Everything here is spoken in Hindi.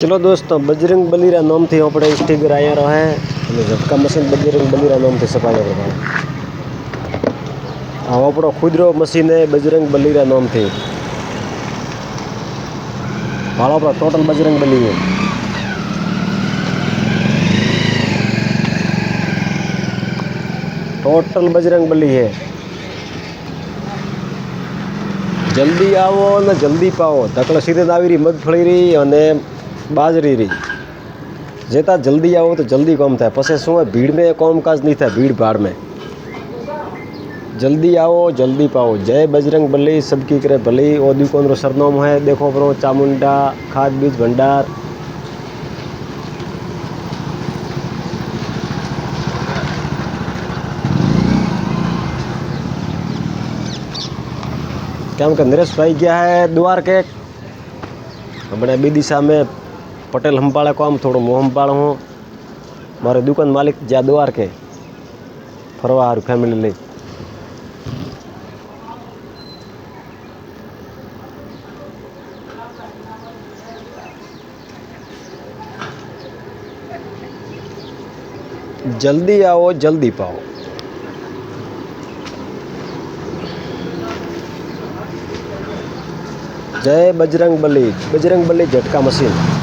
चलो दोस्तों, बजरंग बली नाम थी अपने स्टिकर आया रहा है અને ઝટકા મશીન બજરંગ બલીરા નામથી સપાય આપણે આવો આપણો ખુદરો મશીન है बजरंग बलीरा नामથી भाड़ो पर टोटल बजरंग बली है। टोटल बजरंग बली है। जल्दी आओ ने जल्दी पाओ। धकल सीधे आवी रही मगफળી रही अने बाजरी रही। जेता जल्दी आओ तो जल्दी काम थाय। पछे शुं है भीड़ में कामकाज नहीं थाय। भीड़ भाड़ में जल्दी आओ जल्दी पाओ। जय बजरंग बली सबकी करे भली। ओ दुकान रो सरनाम है देखो अपनो चामुंडा खाद बीज भंडार। केम के नरेश भाई गया है द्वारके। हमने बी दिशा में पटेल हंपाड़े काम थोड़ो मो हंपाड़ हूँ। मारे दुकान मालिक ज्या द्वारके फरवा हारू फैमिली लई। जल्दी आओ जल्दी पाओ। जय बजरंग बली झटका मशीन।